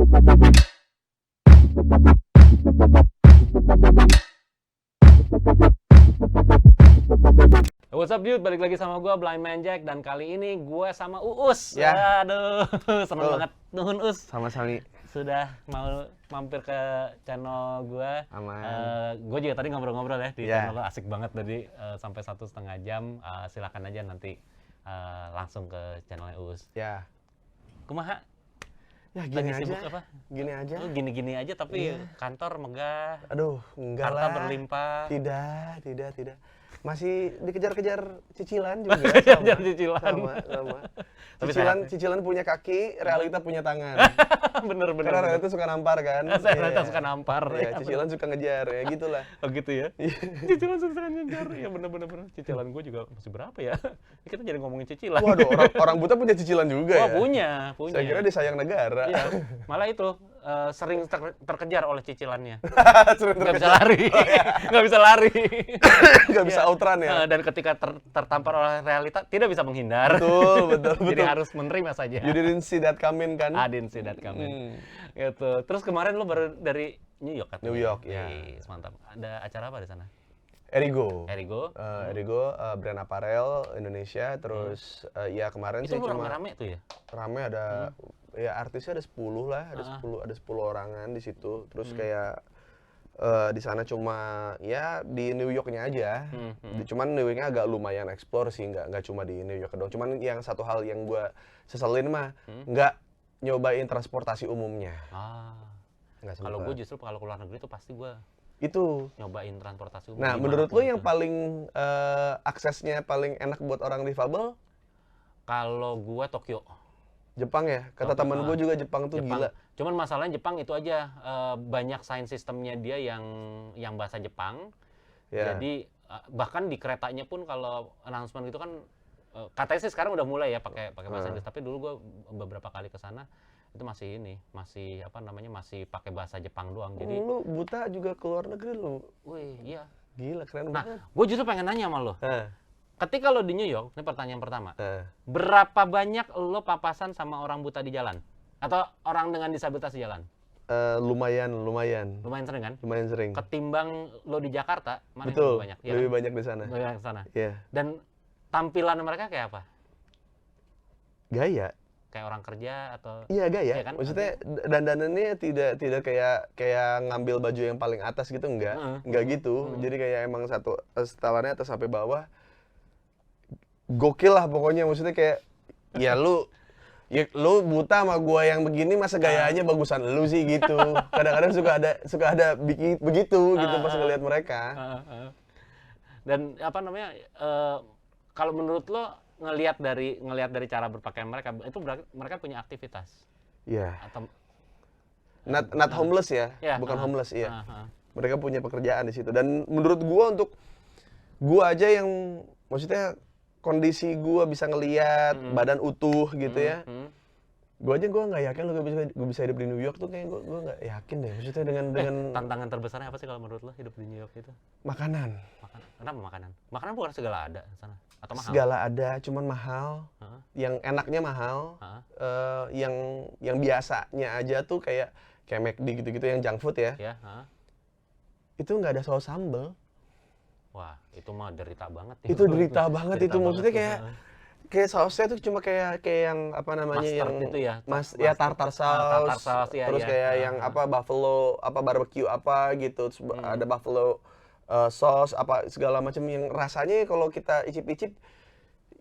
What's up dude, balik lagi sama gue Blind Man Jack dan kali ini gue sama Uus. Ya. Aduh, seneng Betul. banget nuhun Us. Sama-sama. Sudah mau mampir ke channel gue. Aman. Gue juga tadi ngobrol-ngobrol ya di Ya. channel lo, asik banget tadi sampai 1,5 jam. Silakan aja nanti langsung ke channelnya Uus. Ya. Kumaha? Ya Lagi gini aja. sibuk apa? Gini aja. Oh, gini-gini aja tapi Iya. kantor megah, Aduh, enggak harta lah. berlimpah. Tidak. Masih dikejar-kejar cicilan juga. Kejar cicilan. Sama. Tapi Cicilan punya kaki, realita punya tangan. bener. Karena realita suka nampar kan. Realita Iya. suka nampar. Iya, Ya, cicilan suka ngejar, ya gitulah. oh gitu ya? Cicilan suka ngejar, ya bener. Cicilan gue juga masih berapa ya? Kita jadi ngomongin cicilan. Waduh, orang buta punya cicilan juga Wah, ya? punya. Saya kira disayang negara. Iya. Malah itu sering terkejar oleh cicilannya. Sering Nggak bisa lari. Nggak bisa lari. Nggak bisa outrun ya? Dan ketika tertampar oleh realita, tidak bisa menghindar. Betul. Jadi harus menerima saja. You didn't see that coming kan? Adin sih that coming. Gitu. Terus kemarin lu baru dari New York kan? New York, ya. Wih, mantap. Ada acara apa di sana? Erigo. Erigo. Erigo, brand apparel Indonesia. Terus ya kemarin Itu sih cuma rame-rame tuh ya? rame ada ya artisnya ada 10 lah, ada 10 orangan di situ. Terus kayak di sana cuma ya di New Yorknya aja. Cuman New Yorknya agak lumayan explore sih, nggak cuma di New York doang. Cuman yang satu hal yang gue seselin mah nggak nyobain transportasi umumnya. Nggak Kalau sempet. gue justru kalau keluar negeri tuh pasti gue Itu. nyobain transportasi umum. Nah, menurut lo yang paling aksesnya paling enak buat orang difabel? Kalau gue Tokyo. Jepang ya? Kata Tokyo, teman gue juga Jepang tuh Jepang. gila. Cuman masalahnya Jepang itu aja banyak sign sistemnya dia yang bahasa Jepang. Ya. Jadi bahkan di keretanya pun kalau announcement gitu kan katanya sih sekarang udah mulai ya pakai bahasa Inggris. Tapi dulu gue beberapa kali ke sana itu masih masih pakai bahasa Jepang doang. Jadi Lu buta juga keluar negeri lu. wih, iya. Gila, keren Nah, banget. gue justru pengen nanya sama lo. Ketika lo di New York, ini pertanyaan pertama. Nah, Berapa banyak lo papasan sama orang buta di jalan? Atau orang dengan disabilitas di jalan? lumayan. Lumayan sering kan? Lumayan sering. Ketimbang lo di Jakarta, mana yang Betul, lebih banyak? Iya lebih kan? banyak di sana. Lebih banyak ke sana. Iya. Dan tampilan mereka kayak apa? Gaya. Kayak orang kerja atau... Iya, gaya. Iya kan? Maksudnya dandanannya tidak kayak ngambil baju yang paling atas gitu, enggak. Enggak gitu. Jadi kayak emang satu setelannya atas sampai bawah. Gokil lah pokoknya, maksudnya kayak ya lu buta sama gua yang begini masa gayanya bagusan lu sih gitu. Kadang-kadang suka ada begitu gitu pas ngelihat mereka. Dan apa namanya? Kalau menurut lo ngelihat dari cara berpakaian mereka itu berarti mereka punya aktivitas Iya. atau Not homeless ya, Ya, bukan homeless iya. uh. Mereka punya pekerjaan di situ dan menurut gua untuk gua aja yang maksudnya kondisi gua bisa ngelihat badan utuh gitu ya. Gua nggak yakin lo gua bisa hidup di New York tuh, kayak gua nggak yakin deh. Maksudnya dengan Tantangan terbesarnya apa sih kalau menurut lo hidup di New York itu? makanan. Kenapa makanan? Makanan bukan segala ada di sana atau mahal? Segala ada, cuman mahal. Yang enaknya mahal. Yang biasanya aja tuh kayak McD gitu-gitu yang junk food ya. Ya, Itu nggak ada saus sambal. Wah, itu mah derita banget. Itu derita banget Derita itu, maksudnya banget. kayak sausnya tuh cuma kayak yang apa namanya Mustard yang itu ya? ya tartar Tartar sauce, sauce, ya, terus ya. kayak yang apa buffalo apa barbecue apa gitu, terus ada buffalo sauce apa segala macam yang rasanya kalau kita icip-icip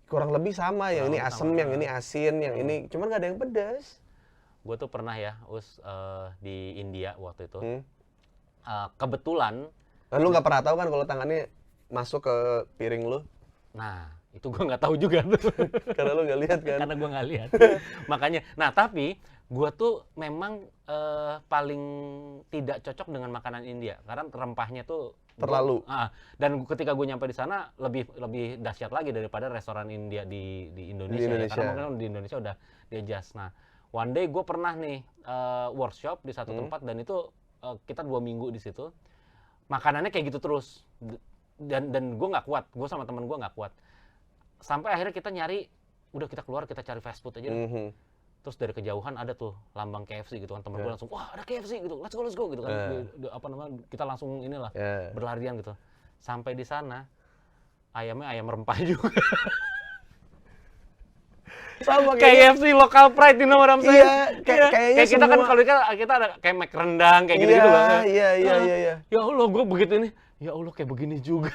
kurang lebih sama, yang ini asem, yang ini asin, yang ini cuman nggak ada yang pedas. Gue tuh pernah ya, di India waktu itu. Kebetulan. Lu nggak pernah tahu kan kalau tangannya masuk ke piring lu? Nah, itu gue nggak tahu juga tuh. Karena lu nggak lihat kan? Karena gue nggak lihat. Makanya, nah tapi gue tuh memang paling tidak cocok dengan makanan India karena rempahnya tuh terlalu. Dan ketika gue nyampe di sana lebih dahsyat lagi daripada restoran India di Indonesia. Ya, karena mungkin di Indonesia udah di-adjust. Nah, one day gue pernah nih workshop di satu tempat dan itu kita 2 minggu di situ. Makanannya kayak gitu terus. Dan gue nggak kuat, gue sama temen gue nggak kuat. Sampai akhirnya kita nyari, udah kita keluar, kita cari fast food aja. Terus dari kejauhan ada tuh lambang KFC gitu kan, temen gue langsung, wah ada KFC gitu, let's go gitu kan. Apa namanya, kita langsung inilah berlarian gitu. Sampai di sana ayamnya ayam rempah juga. Sama KFC lokal pride di nomor saya. Iya, kayaknya kita kan kalau kita ada kayak Mac rendang kayak gitu-gitu loh. Iya. Ya Allah, gue begitu ini. Ya Allah, kayak begini juga.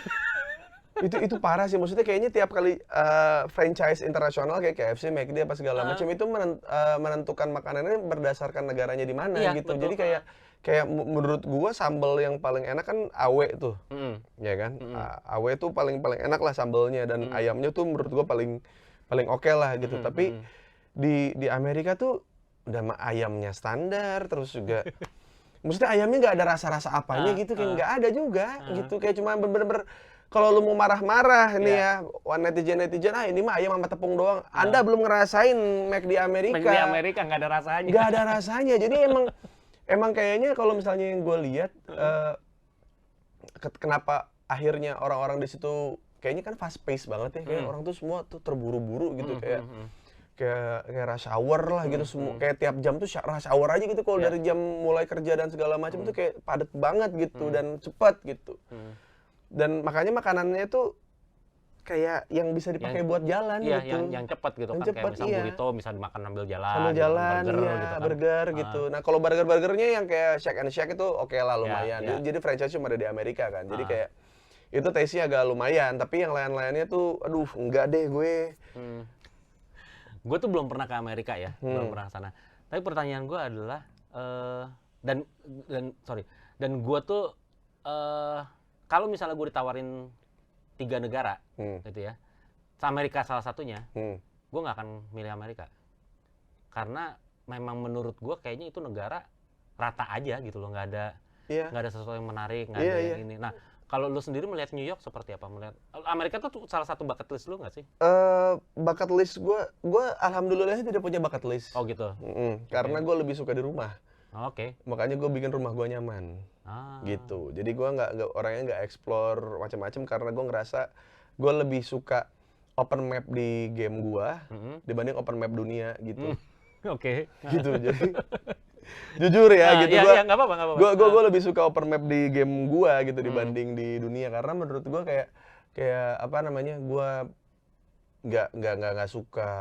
itu parah sih, maksudnya kayaknya tiap kali franchise internasional kayak KFC, McD apa segala macam itu menentukan makanannya berdasarkan negaranya di mana gitu. Betul. Jadi kayak menurut gua sambal yang paling enak kan awe tuh. Ya kan? Awe tuh paling enak lah sambalnya dan ayamnya tuh menurut gua paling oke lah gitu. Tapi di Amerika tuh udah ayamnya standar, terus juga maksudnya ayamnya nggak ada rasa-rasa apanya gitu, kayak nggak ada juga gitu, kayak cuma bener-bener kalau lu mau marah-marah nih ya, netizen ini mah ayam sama tepung doang. Anda belum ngerasain McD di Amerika. McD di Amerika nggak ada rasanya. Nggak ada rasanya. Jadi emang kayaknya kalau misalnya yang gue lihat, kenapa akhirnya orang-orang di situ kayaknya kan fast pace banget ya, kayak orang tuh semua tuh terburu-buru gitu, kayak rush hour lah gitu, semua kayak tiap jam tuh rush hour aja gitu. Kalau dari jam mulai kerja dan segala macam tuh kayak padat banget gitu dan cepat gitu. Dan makanya makanannya tuh kayak yang bisa dipakai buat jalan gitu. Yang cepat gitu kan, kayak misal burrito bisa dimakan sambil jalan. Sambil jalan, burger, gitu kan. Burger gitu. Nah kalau burgernya yang kayak Shake and Shake itu oke lah, lumayan. Jadi franchise cuma ada di Amerika kan, jadi kayak itu taste-nya agak lumayan. Tapi yang lain-lainnya tuh, aduh enggak deh gue. Gue tuh belum pernah ke Amerika ya, belum pernah ke sana. Tapi pertanyaan gue adalah, dan gue tuh kalau misalnya gue ditawarin 3 negara, gitu ya, Amerika salah satunya, gue nggak akan milih Amerika, karena memang menurut gue kayaknya itu negara rata aja gitu loh, nggak ada sesuatu yang menarik, nggak ada yang ini. Nah, kalau lu sendiri melihat New York seperti apa? Melihat Amerika tuh salah satu bucket list lu nggak sih? Bucket list gue alhamdulillah tidak punya bucket list. Oh gitu. Karena gue lebih suka di rumah. Oke. Makanya gue bikin rumah gue nyaman. Gitu. Jadi gue orangnya nggak explore macam-macam karena gue ngerasa gue lebih suka open map di game gue dibanding open map dunia gitu. Oke. Gitu. Jadi jujur ya gitu, nggak apa-apa. Gue lebih suka open map di game gue gitu dibanding di dunia, karena menurut gue kayak apa namanya, gue nggak suka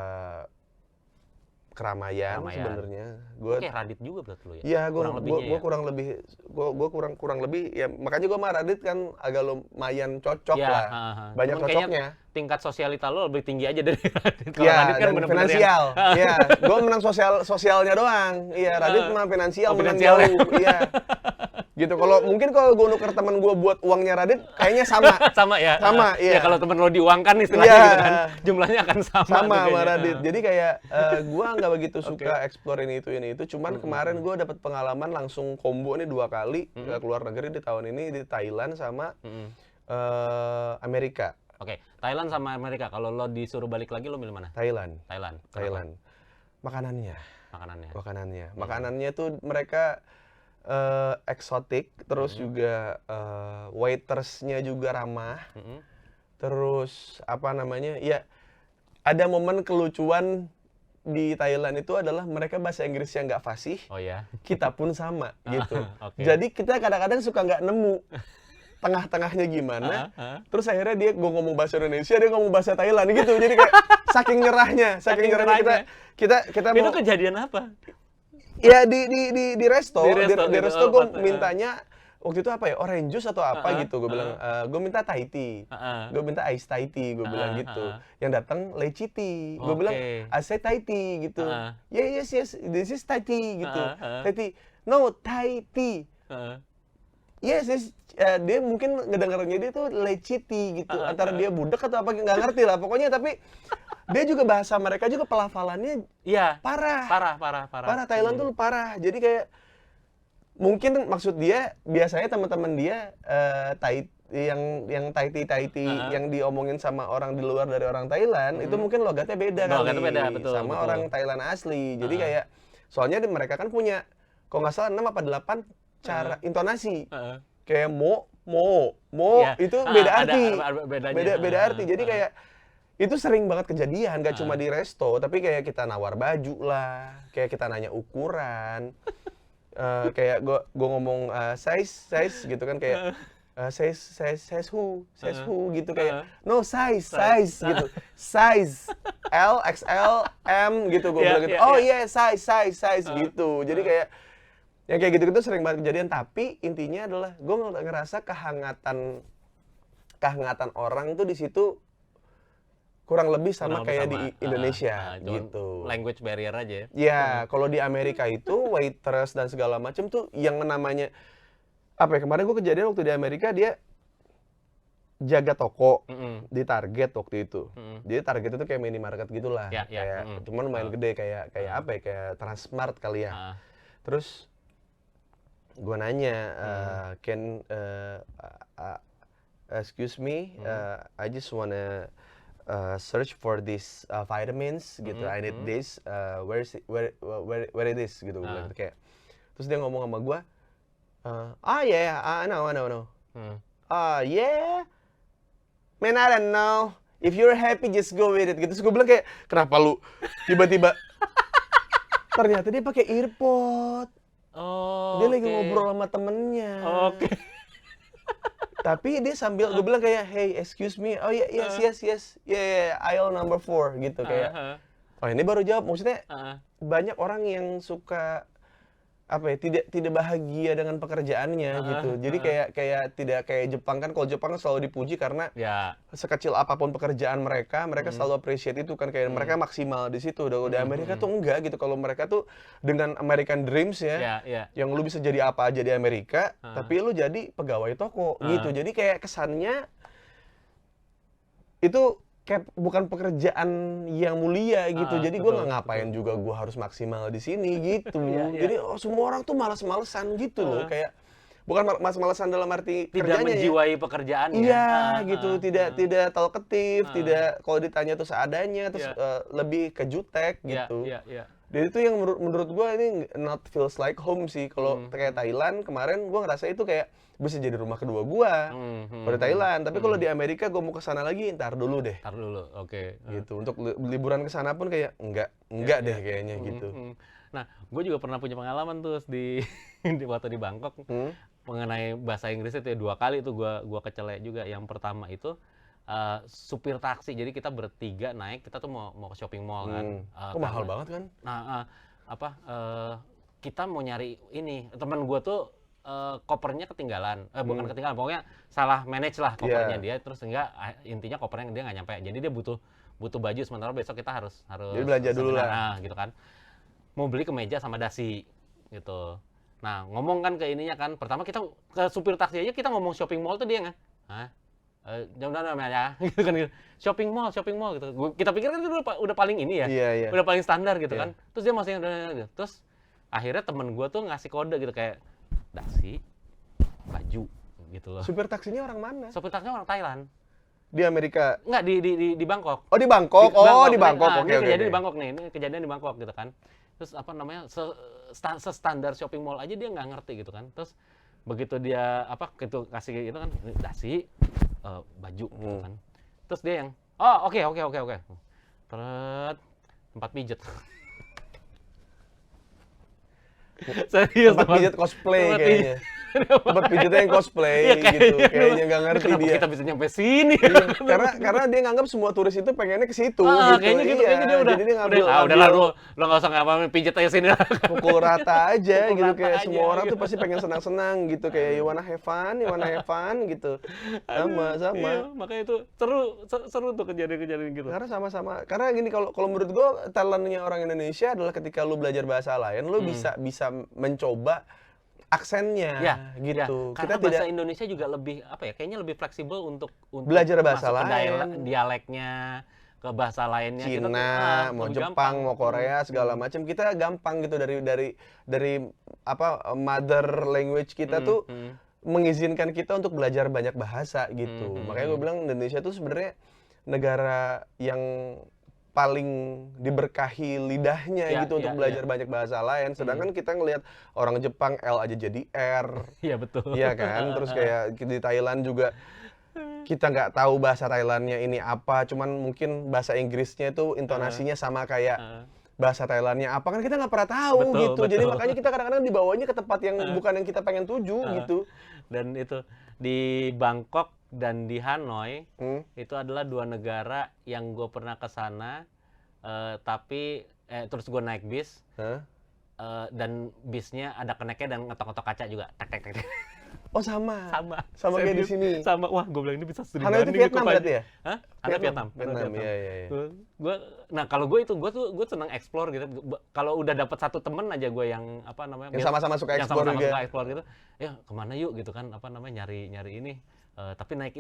keramaian. Sebenarnya gue kayak Radit juga berarti lo ya. Iya, gue kurang lebih ya, makanya gue sama Radit kan agak lumayan cocok lah. Banyak cuman cocoknya. Tingkat sosialita lo lebih tinggi aja dari Radit. Kalau Radit kan bener-bener finansial. Iya, gue menang sosialnya doang. Iya, Radit menang finansial, menang jauh. Iya. Gitu. Kalau gue nuker teman gue buat uangnya Radit, kayaknya sama. Sama ya. Sama, iya. Ya kalau temen lo diuangkan istilahnya gitu kan, jumlahnya akan sama. Sama Radit. Jadi kayak gue nggak begitu suka explore ini itu. Cuman kemarin gue dapat pengalaman langsung combo nih 2 kali ke luar negeri di tahun ini, di Thailand sama Amerika. Oke, Thailand sama Amerika. Kalau lo disuruh balik lagi, lo milih mana? Thailand. Makanannya tuh mereka eksotik, terus juga waitersnya juga ramah. Terus apa namanya? Ya ada momen kelucuan di Thailand itu adalah mereka bahasa Inggrisnya nggak fasih. Oh ya. Kita pun sama gitu. Jadi kita kadang-kadang suka nggak nemu tengah-tengahnya gimana. Terus akhirnya gue ngomong bahasa Indonesia, dia ngomong bahasa Thailand gitu. Jadi kayak saking nyerahnya kita mau. Itu kejadian apa? Ya di resto gue mintanya waktu itu apa ya, orange juice atau apa gitu. Gue bilang gue minta Thai tea. Gue minta ice Thai tea, gue bilang gitu. Yang datang lychee tea. Gue bilang ice Thai tea gitu. Yes, this is Thai tea gitu. Thai tea. No, Thai tea. Yes, dia mungkin ngedengarnya dia tuh lychee tea gitu. Antara dia budak atau apa, nggak ngerti lah. Pokoknya tapi dia juga bahasa mereka juga pelafalannya parah. Thailand tuh parah. Jadi kayak mungkin maksud dia biasanya teman-teman dia yang Thai tea yang diomongin sama orang di luar dari orang Thailand itu mungkin logatnya beda betul, sama orang Thailand asli. Jadi kayak soalnya mereka kan punya kalau nggak salah 6 apa 8 cara intonasi. Kayak mo itu beda arti. Beda arti. Jadi kayak itu sering banget kejadian, gak cuma di resto, tapi kayak kita nawar baju lah, kayak kita nanya ukuran, kayak gue ngomong size gitu kan, kayak size who gitu, kayak no size gitu, size L, XL, M gitu, gue bilang gitu, oh iya size gitu, jadi kayak yang kayak gitu-gitu sering banget kejadian, tapi intinya adalah gue ngerasa kehangatan orang tuh di situ kurang lebih sama kayak di Indonesia gitu. Language barrier aja ya. Ya, kalau di Amerika itu waitress dan segala macam tuh yang namanya apa ya, kemarin gue kejadian waktu di Amerika, dia jaga toko di Target waktu itu. Jadi Target itu kayak minimarket gitulah. Kayak cuman lumayan gede, kayak apa ya, kayak Transmart kali ya. Terus gue nanya, excuse me, I just wanna search for this vitamins gitu, I need this, where it is gitu, kayak. Terus dia ngomong sama gue, yeah, I know. Yeah, man, I don't know. If you're happy, just go with it. Gitu. Terus gue bilang kayak, kenapa lu tiba-tiba? Ternyata dia pakai earpod. Dia lagi ngobrol sama temennya. Tapi dia sambil, gue bilang kayak, hey, excuse me, oh yes, yeah, aisle number 4 gitu, kayak, oh ini baru jawab, maksudnya banyak orang yang suka apa ya, tidak bahagia dengan pekerjaannya gitu, jadi kayak tidak kayak Jepang kan, kalau Jepang selalu dipuji karena sekecil apapun pekerjaan mereka selalu appreciate itu kan, kayak mereka maksimal di situ. Udah Amerika tuh enggak gitu, kalau mereka tuh dengan American Dreams ya, yang lu bisa jadi apa aja di Amerika, tapi lu jadi pegawai toko gitu, jadi kayak kesannya itu kayak bukan pekerjaan yang mulia gitu, jadi gue nggak ngapain juga gue harus maksimal di sini gitu. Jadi semua orang tuh malas-malesan gitu loh, kayak bukan malas-malesan dalam arti tidak kerjanya menjiwai pekerjaannya. Iya gitu, tidak talkative, tidak kalau ditanya tuh seadanya, terus lebih ke jutek gitu. Dan itu yang menurut gue ini not feels like home sih. Kalau kayak Thailand kemarin gue ngerasa itu kayak bisa jadi rumah kedua gue pada Thailand. Tapi kalau di Amerika gue mau kesana lagi, ntar dulu deh. Gitu. Untuk liburan kesana pun kayak enggak deh kayaknya gitu. Nah, gue juga pernah punya pengalaman tuh di waktu di Bangkok mengenai bahasa Inggris itu ya, 2 kali itu gue kecelek juga. Yang pertama itu supir taksi, jadi kita bertiga naik, kita tuh mau ke shopping mall kan. Mahal banget kan? Nah, kita mau nyari ini, teman gue tuh kopernya ketinggalan, bukan ketinggalan, pokoknya salah manage lah kopernya dia, terus intinya kopernya dia nggak nyampe, jadi dia butuh baju, sementara besok kita harus jadi belanja dulu lah, gitu kan, mau beli kemeja sama dasi gitu. Nah, ngomong kan ke ininya kan, pertama kita ke supir taksi aja kita ngomong shopping mall tuh dia kan, jangan ya, gitu kan, shopping mall gitu. Kita pikir kan itu udah paling ini ya, udah paling standar gitu kan. Terus dia masih gitu. Terus akhirnya temen gue tuh ngasih kode gitu kayak dasi, baju gitu loh. Supir taksinya orang mana? Supir taksinya orang Thailand. Di Amerika? Enggak, di Bangkok. Oh, di Bangkok? Di Bangkok, oke. Kejadian di Bangkok nih, ini kejadian di Bangkok gitu kan. Terus apa namanya, standar shopping mall aja dia nggak ngerti gitu kan. Terus begitu dia gitu kasih itu kan, dasi, baju gitu kan. Terus dia yang, oke. Terus tempat pijet. Serius, tempat pijet cosplay kayaknya. Tempat pijetnya yang cosplay gitu, kayaknya nggak ngerti kenapa dia. Kita bisa nyampe sini? Karena dia nganggap semua turis itu pengennya ke situ. Kayaknya dia udah. Jadi dia ngambil. Udahlah lu nggak usah ngapain, pijet aja sini. Pukul rata aja gitu, kayak semua orang tuh pasti pengen senang-senang gitu, kayak you wanna have fun gitu. Sama. Iya, makanya itu seru tuh kejadian-kejadian gitu. Karena sama-sama. Karena gini, kalau menurut gua talentnya orang Indonesia adalah ketika lu belajar bahasa lain, lu bisa mencoba aksennya gitu. Karena bahasa Indonesia juga lebih kayaknya lebih fleksibel untuk belajar bahasa lain, dialeknya ke bahasa lainnya. Cina, mau Jepang, mau Korea segala macam, kita gampang gitu dari mother language kita tuh mengizinkan kita untuk belajar banyak bahasa gitu. Makanya gue bilang Indonesia tuh sebenarnya negara yang paling diberkahi lidahnya gitu untuk belajar banyak bahasa lain. Sedangkan kita ngelihat orang Jepang L aja jadi R. Iya betul. Iya kan. Terus kayak di Thailand juga kita nggak tahu bahasa Thailandnya ini apa, cuman mungkin bahasa Inggrisnya itu intonasinya sama kayak bahasa Thailandnya apa, kan kita nggak pernah tahu gitu. Jadi makanya kita kadang-kadang dibawanya ke tempat yang bukan yang kita pengen tuju gitu. Dan itu di Bangkok dan di Hanoi itu adalah 2 negara yang gue pernah ke sana, tapi terus gue naik bis dan bisnya ada keneknya dan ngetok-ngetok kaca juga. Tek tek tek. Oh sama kayak di Serius. sini. Sama. Wah, gue bilang ini bisa studi Hanoi itu banding Vietnam berarti ya? Hah? Ada Vietnam. Iya. Nah kalau gue senang explore gitu. Kalau udah dapat satu temen aja gue yang apa namanya? Yang sama-sama suka yang explore sama-sama juga. suka explore gitu. Ya kemana yuk gitu kan? Apa namanya? Nyari ini. Tapi naik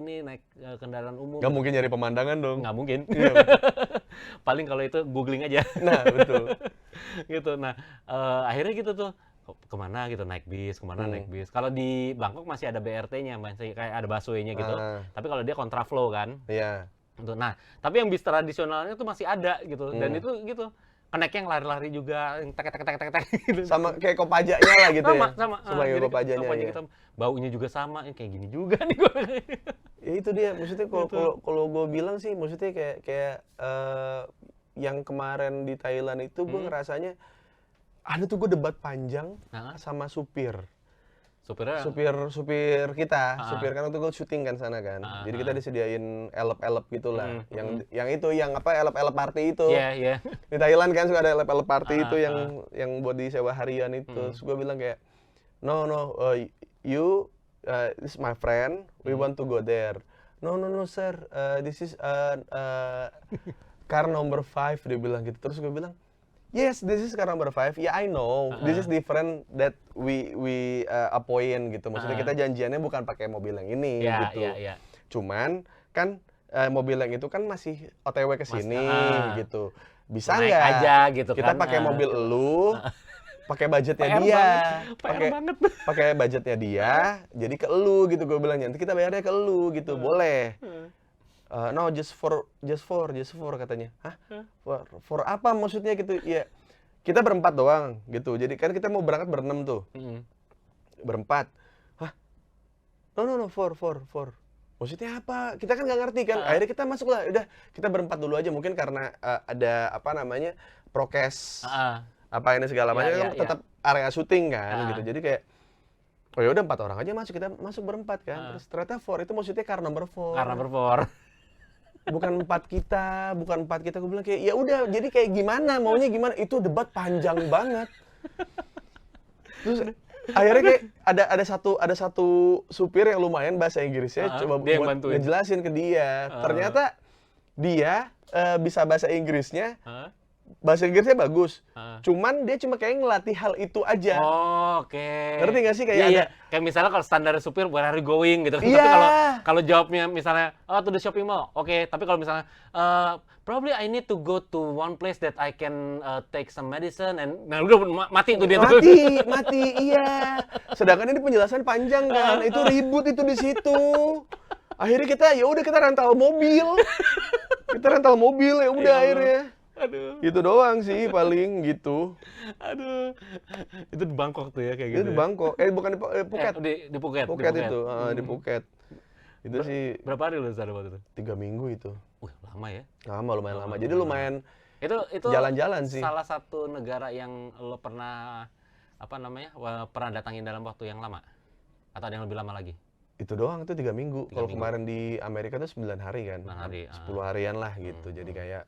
kendaraan umum. Nggak mungkin nyari pemandangan dong. Nggak mungkin. Iya. Paling kalau itu googling aja. Nah betul. Gitu. Nah akhirnya gitu tuh. Kemana gitu naik bis, naik bis. Kalau di Bangkok masih ada BRT-nya, masih kayak ada busway-nya gitu. Tapi kalau dia kontraflow kan. Iya. Nah, tapi yang bis tradisionalnya tuh masih ada gitu. Dan itu gitu. Keneknya yang lari-lari juga, yang tek gitu. Sama kayak Kopajanya lah gitu ya. Sama. Kayak Kopajanya ya. Gitu. Baunya juga sama, kayak gini juga nih. Ya itu dia, maksudnya kalau gue bilang sih, maksudnya kayak yang kemarin di Thailand itu gue ngerasanya ada tuh gue debat panjang sama supir kita, supir kan waktu gue syuting kan sana kan, jadi kita disediain elep-elep gitulah, yang elep-elep party itu, di Thailand kan suka ada elep-elep party itu yang buat disewa harian itu, terus gue bilang kayak no you this is my friend, we want to go there, no sir, this is car number 5, dia bilang gitu, terus gue bilang yes, this is car number 5. Yeah, I know. This is different that we appoint gitu. Maksudnya kita janjiannya bukan pakai mobil yang ini gitu. Cuman kan mobil yang itu kan masih OTW ke sini gitu. Bisa nggak aja gitu kita kan. pakai mobil elu, pakai budgetnya dia, pakai budgetnya dia, jadi ke elu gitu. Gue bilang nanti kita bayarnya ke elu gitu, boleh. No, just for katanya. Hah? For apa maksudnya gitu? Ya, kita berempat doang gitu. Jadi kan kita mau berangkat berenam tuh. Berempat. Hah? No, for. Maksudnya apa? Kita kan nggak ngerti kan. Akhirnya kita masuk lah. Udah, kita berempat dulu aja. Mungkin karena ada apa namanya prokes, apa ini segala macam kan tetap area syuting kan gitu. Jadi kayak oh ya udah 4 orang aja masuk, kita masuk berempat kan. Terus ternyata 4 itu maksudnya car number 4. Bukan empat kita, gue bilang kayak ya udah, jadi kayak gimana, maunya gimana, itu debat panjang banget. Terus akhirnya kayak ada satu supir yang lumayan bahasa Inggrisnya, coba buat ngejelasin ke dia. Ternyata dia bisa bahasa Inggrisnya, bagus. Cuman dia cuma kayak ngelatih hal itu aja. Oke. Ngerti nggak sih kayak ada kayak misalnya kalau standar supir where are you going gitu. Tapi kalau jawabnya misalnya to the shopping mall. Oke, tapi kalau misalnya probably I need to go to one place that I can take some medicine and udah mati tuh dia tuh. Mati, iya. Sedangkan ini penjelasan panjang kan. Itu ribut itu di situ. Akhirnya kita rental mobil. Ya udah akhirnya. Aduh. Itu doang sih paling gitu. Aduh. Itu di Bangkok tuh ya kayak gitu. Itu di Bangkok. Bukan di Phuket. Di Phuket. Phuket itu, di Phuket. Itu sih berapa hari lu di sana waktu itu? 3 minggu itu. Lama ya? Lumayan lama. Jadi lumayan itu jalan-jalan sih. Salah satu negara yang lo pernah pernah datangin dalam waktu yang lama? Atau ada yang lebih lama lagi? Itu doang, itu 3 minggu. Kalau kemarin di Amerika tuh 9 hari kan. 9 hari. 10 harian lah gitu. Jadi kayak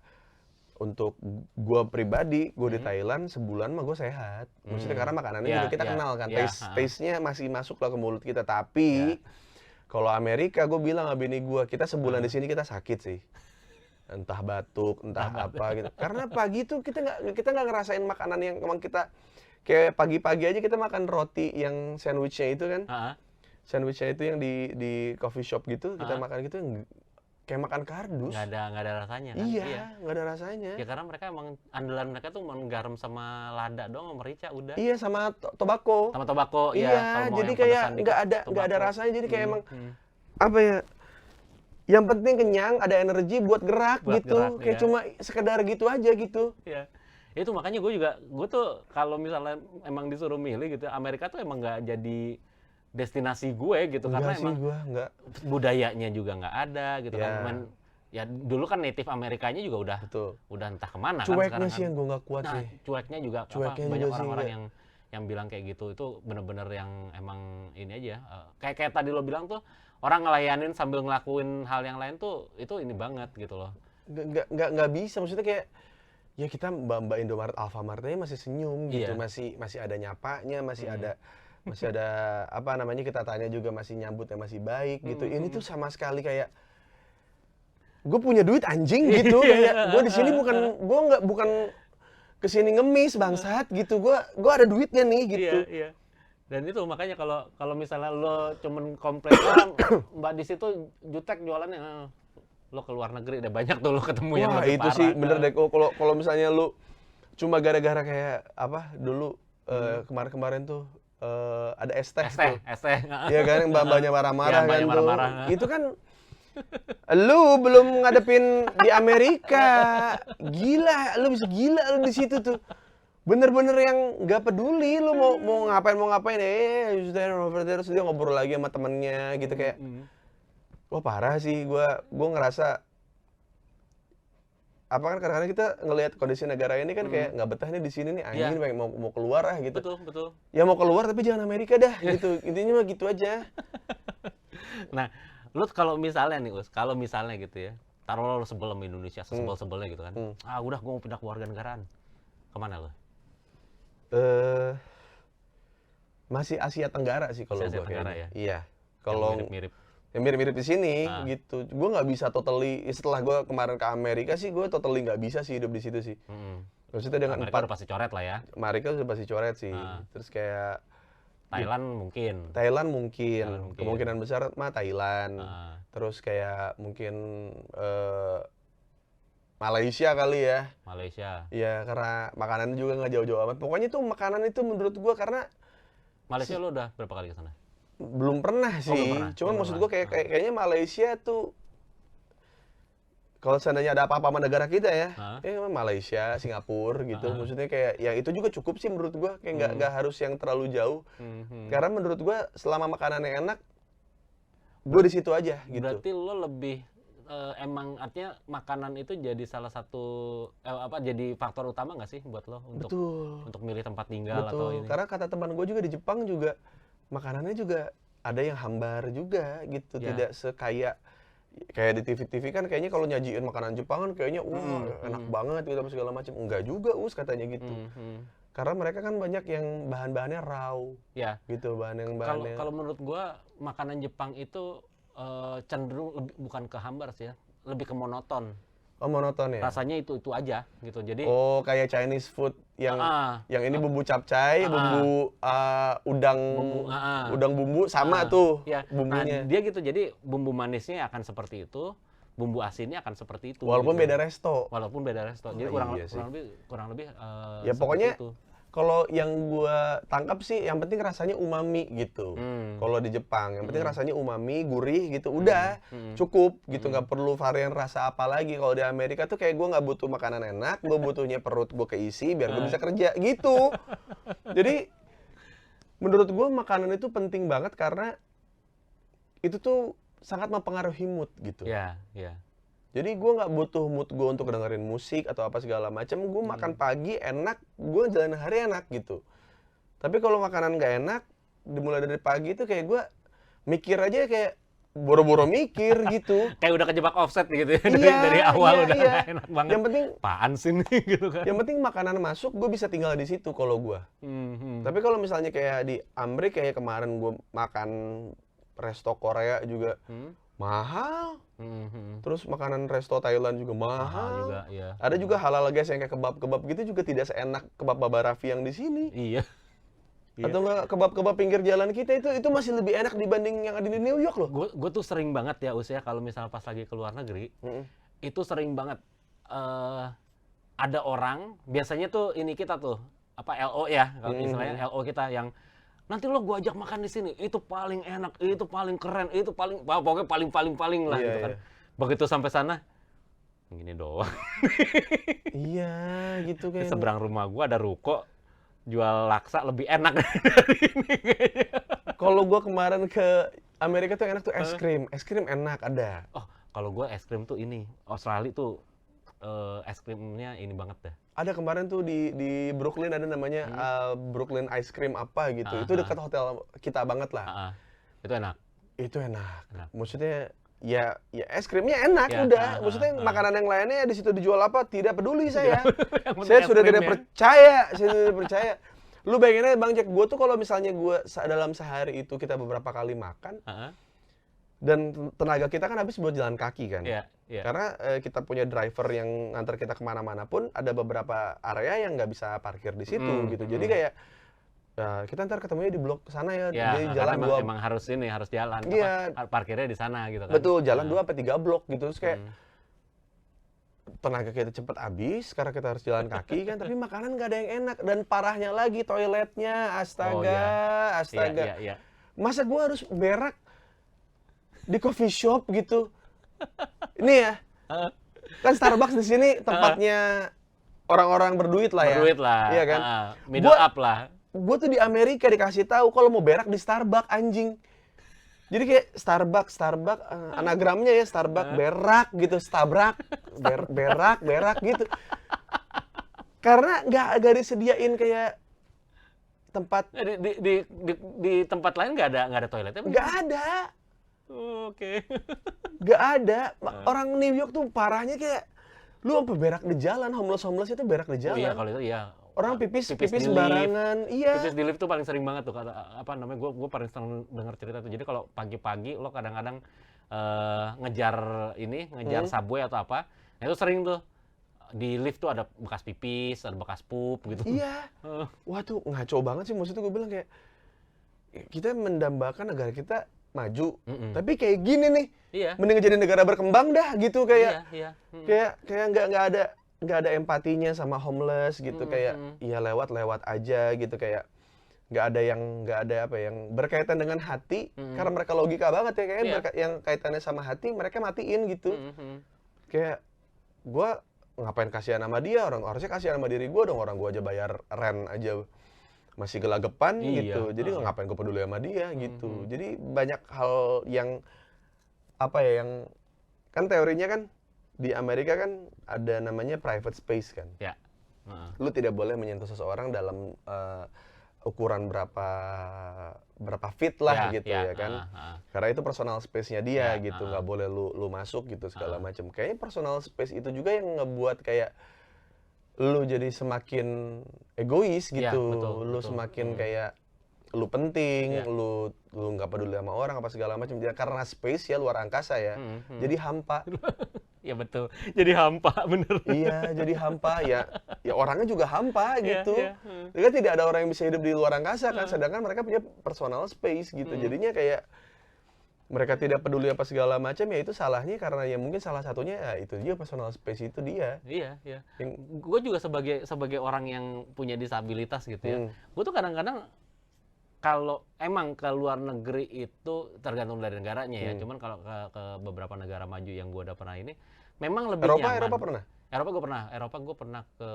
untuk gua pribadi, gua di Thailand sebulan mah gua sehat. Maksudnya karena makanannya juga kita kenal kan, taste-nya masih masuk lah ke mulut kita. Tapi kalau Amerika, gua bilang sama bini gua, kita sebulan di sini kita sakit sih. Entah batuk, entah apa gitu. Karena pagi tuh kita nggak ngerasain makanan yang memang kita kayak pagi-pagi aja kita makan roti yang sandwichnya itu kan. Sandwichnya itu yang di coffee shop gitu, kita makan gitu kayak makan kardus. Nggak ada rasanya kan? Iya, nggak ada rasanya. Ya karena mereka emang andalan mereka tuh garam sama lada doang, sama merica udah. Iya, sama tobacco. Sama tobacco, iya. Jadi kayak nggak ada rasanya. Jadi kayak emang apa ya? Yang penting kenyang, ada energi buat gerak gitu. Kayak cuma sekedar gitu aja gitu. Iya. Itu makanya gue tuh kalau misalnya emang disuruh milih gitu, Amerika tuh emang nggak destinasi gue gitu. Enggak Karena sih emang gue, enggak. budayanya juga nggak ada gitu Ya. kan. Ya dulu kan native Amerikanya juga Betul. udah entah kemana kan Cueknya sekarang sih kan. yang gue nggak kuat Nah, sih. cueknya juga Cueknya banyak juga sih, orang-orang iya. yang bilang kayak gitu. Itu bener-bener yang emang ini aja. Kayak tadi lo bilang tuh, orang ngelayanin sambil ngelakuin hal yang lain tuh, itu ini banget gitu loh. Nggak bisa, maksudnya kayak ya kita mbak Indomaret, Alfamartnya masih senyum gitu, Iya. masih ada nyapanya, masih ada apa namanya, kita tanya juga masih nyambutnya masih baik gitu. Ini tuh sama sekali kayak gue punya duit anjing gitu, kayak gue di sini bukan kesini ngemis bangsat gitu, gue ada duitnya nih gitu. Iya. Dan itu makanya kalau misalnya lo cuman komplain orang, Mbak di situ jutek jualannya, lo ke luar negeri deh, banyak tuh lo ketemu yang Wah lebih itu parah. sih bener deh, kalau misalnya lu cuma gara-gara kayak apa dulu kemarin-kemarin tuh ada es teh tuh. Iya kan, yang mbak-mbaknya marah-marah Iya, kan mbaknya tuh. marah-marah. Itu kan lu belum ngadepin di Amerika. Gila, lu bisa gila lu di situ tuh. Bener-bener yang nggak peduli lu mau ngapain is there over there, terus dia ngobrol lagi sama temennya gitu kayak. Wah parah sih, gua ngerasa apa kan kadang-kadang kita ngelihat kondisi negara ini kan kayak nggak betah nih di sini nih, anjing pengen mau keluar gitu. Betul. Ya mau keluar tapi jangan Amerika dah gitu. Intinya mah gitu aja. Nah, lu kalau misalnya nih kalau misalnya gitu ya, taruh lo sebel sama Indonesia, sebelnya gitu kan. Udah gue mau pindah ke warga negaraan. Kemana lo? Masih Asia Tenggara sih kalau Asia gue Tenggara kayaknya. ya? Iya. Kalau Mirip-mirip. yang mirip-mirip di sini gitu. Gue nggak bisa totally, setelah gue kemarin ke Amerika sih, gue totally nggak bisa sih hidup di situ sih. Maksudnya dengan Amerika udah pasti coret lah ya. Amerika udah pasti coret sih. Terus kayak Thailand mungkin. Kemungkinan besar mah Thailand. Terus kayak mungkin Malaysia kali ya. Malaysia. Iya, karena makanannya juga nggak jauh-jauh amat. Pokoknya tuh makanan itu menurut gue karena Malaysia lo udah berapa kali ke sana? belum pernah sih. Belum pernah. Cuman maksud gue kayaknya Malaysia tuh kalau seandainya ada apa-apa sama negara kita ya, Malaysia, Singapura gitu. Maksudnya kayak ya itu juga cukup sih menurut gue. Kayak nggak harus yang terlalu jauh. Karena menurut gue selama makanannya enak, gue di situ aja gitu. Berarti lo lebih emang artinya makanan itu jadi salah satu jadi faktor utama nggak sih buat lo untuk milih tempat tinggal atau ini? Karena kata teman gue juga di Jepang juga makanannya juga ada yang hambar juga gitu, tidak sekaya kayak di TV-TV kan kayaknya kalau nyajiin makanan Jepang kan kayaknya enak banget gitu apa segala macam. Enggak juga katanya gitu. Karena mereka kan banyak yang bahan-bahannya raw. Ya. Gitu bahannya. Kalau menurut gua makanan Jepang itu cenderung bukan ke hambar sih ya, lebih ke monoton. Oh monoton ya? Rasanya itu aja gitu. Jadi kayak Chinese food yang ini bumbu capcay, bumbu udang bumbu sama tuh bumbunya. Nah, dia gitu. Jadi bumbu manisnya akan seperti itu, bumbu asinnya akan seperti itu. Walaupun gitu. beda resto. Jadi kurang lebih ya pokoknya itu. Kalau yang gua tangkap sih yang penting rasanya umami gitu. Kalau di Jepang yang penting rasanya umami, gurih gitu. Udah cukup gitu, nggak perlu varian rasa apa lagi. Kalau di Amerika tuh kayak gua nggak butuh makanan enak, gua butuhnya perut gua keisi biar gua bisa kerja gitu. Jadi menurut gua makanan itu penting banget karena itu tuh sangat mempengaruhi mood gitu. Iya. Jadi gue nggak butuh mood gue untuk dengerin musik atau apa segala macam. Gue makan pagi enak, gue jalan hari enak gitu. Tapi kalau makanan nggak enak, dimulai dari pagi itu kayak gue mikir aja kayak boro-boro mikir gitu. Kayak udah kejebak offset gitu ya. Dari awal udah nggak enak banget. Yang penting apaan sih nih gitu kan. Yang penting makanan masuk, gue bisa tinggal di situ kalau gue. Tapi kalau misalnya kayak di Amerika kayak kemarin gue makan resto Korea juga mahal. Terus makanan resto Thailand juga mahal juga, iya. Ada juga halal guys yang kayak kebab-kebab gitu juga tidak seenak kebab Baba Raffi yang di sini. Iya. Atau enggak kebab-kebab pinggir jalan kita itu masih lebih enak dibanding yang ada di New York loh. Gue tuh sering banget ya usia kalau misalnya pas lagi ke luar negeri, itu sering banget ada orang biasanya tuh ini kita tuh apa LO ya kalau istilahnya LO kita yang nanti lo gue ajak makan di sini, itu paling enak, itu paling keren, itu paling pokoknya paling lah gitu kan. Begitu sampai sana, gini doang. Iya, gitu kan. Di seberang rumah gue ada ruko jual laksa lebih enak dari ini kayaknya. Kalau gue kemarin ke Amerika tuh enak tuh es krim enak ada. Oh, kalau gue es krim tuh ini Australia tuh es krimnya ini banget dah. Ada kemarin tuh di Brooklyn ada namanya Brooklyn Ice Cream apa gitu. Itu dekat hotel kita banget lah. Itu enak. Itu enak. Maksudnya ya es krimnya enak Ya, udah. Maksudnya makanan yang lainnya di situ dijual apa tidak peduli saya. Saya sudah tidak percaya. Saya tidak percaya. Lu bayangin aja Bang Jack, gue tuh kalau misalnya dalam sehari itu kita beberapa kali makan, dan tenaga kita kan habis buat jalan kaki kan. Karena kita punya driver yang ngantar kita kemana-mana pun, ada beberapa area yang nggak bisa parkir di situ gitu. Jadi kayak, kita ntar ketemunya di blok sana ya. Jadi jalan emang harus jalan. Iya. Parkirnya di sana gitu kan. Betul, jalan 2-3 blok gitu. Terus kayak, tenaga kita cepet habis karena kita harus jalan kaki kan, tapi makanan nggak ada yang enak. Dan parahnya lagi toiletnya, astaga. Iya. Masa gue harus berak di coffee shop gitu? Ini ya, kan Starbucks di sini tempatnya orang-orang berduit lah ya. Berduit lah. Iya kan? Middle up lah. Gue tuh di Amerika dikasih tahu kalau mau berak di Starbucks, anjing. Jadi kayak Starbucks, anagramnya ya Starbucks, berak gitu, stabrak, berak gitu. Karena nggak disediain kayak tempat. Di tempat lain nggak ada toiletnya? Nggak ada. Oke. Nggak ada. Orang New York tuh parahnya kayak, lu sampai berak di jalan, homeless itu berak di jalan. Oh iya, kalau itu iya. Orang pipis sembarangan, iya. Pipis di lift tuh paling sering banget tuh, apa namanya, gue paling sering dengar cerita tuh. Jadi kalau pagi-pagi lo kadang-kadang ngejar subway atau apa, nah itu sering tuh di lift tuh ada bekas pipis, ada bekas pup gitu. Iya. Wah tuh ngaco banget sih, maksudnya gue bilang kayak, kita mendambakan negara kita maju, tapi kayak gini nih, mending jadi negara berkembang dah gitu kayak, kayak nggak ada empatinya sama homeless gitu, kayak ya lewat aja gitu, kayak nggak ada apa yang berkaitan dengan hati, karena mereka logika banget ya, kayaknya yang kaitannya sama hati mereka matiin gitu. Kayak gue ngapain kasihan sama dia, orang harusnya kasihan sama diri gue dong, orang gue aja bayar rent aja masih gelagapan gitu, jadi ngapain gue peduli sama dia gitu. Jadi banyak hal yang apa ya, yang kan teorinya kan di Amerika kan ada namanya private space kan. Lu tidak boleh menyentuh seseorang dalam ukuran berapa feet lah gitu ya kan. Karena itu personal space-nya dia gitu, nggak boleh lu masuk gitu segala macam. Kayaknya personal space itu juga yang ngebuat kayak lu jadi semakin egois gitu. Lu semakin kayak lu penting, lu nggak peduli sama orang apa segala macam. Karena space ya, luar angkasa ya. Jadi hampa. Iya betul. Jadi hampa, bener. Iya, jadi hampa ya. Ya orangnya juga hampa gitu. Kan tidak ada orang yang bisa hidup di luar angkasa kan, sedangkan mereka punya personal space gitu. Jadinya kayak mereka tidak peduli apa segala macam, ya itu salahnya karena ya mungkin salah satunya ya itu dia, personal space itu dia. Iya. Gue juga sebagai orang yang punya disabilitas gitu ya. Gue tuh kadang-kadang kalau emang ke luar negeri itu tergantung dari negaranya ya. Cuman kalau ke beberapa negara maju yang gue udah pernah ini, memang lebih nyaman. Eropa pernah? Eropa gue pernah ke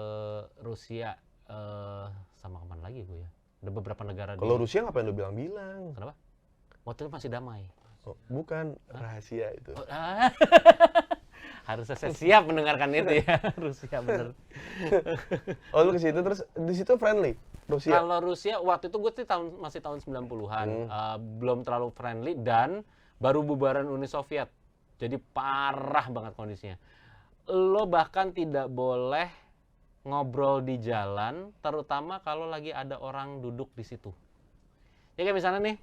Rusia, sama kemana lagi gue ya. Ada beberapa negara. Kalau Rusia ngapain lu bilang-bilang? Kenapa? Waktu itu masih damai. Oh, bukan, rahasia itu. Harusnya saya siap mendengarkan itu ya. Rusia bener. Oh lu ke situ, terus di situ friendly? Rusia? Kalau Rusia waktu itu gue sih masih tahun 90-an. Belum terlalu friendly dan baru bubaran Uni Soviet. Jadi parah banget kondisinya. Lo bahkan tidak boleh ngobrol di jalan, terutama kalau lagi ada orang duduk di situ. Ya kayak misalnya nih,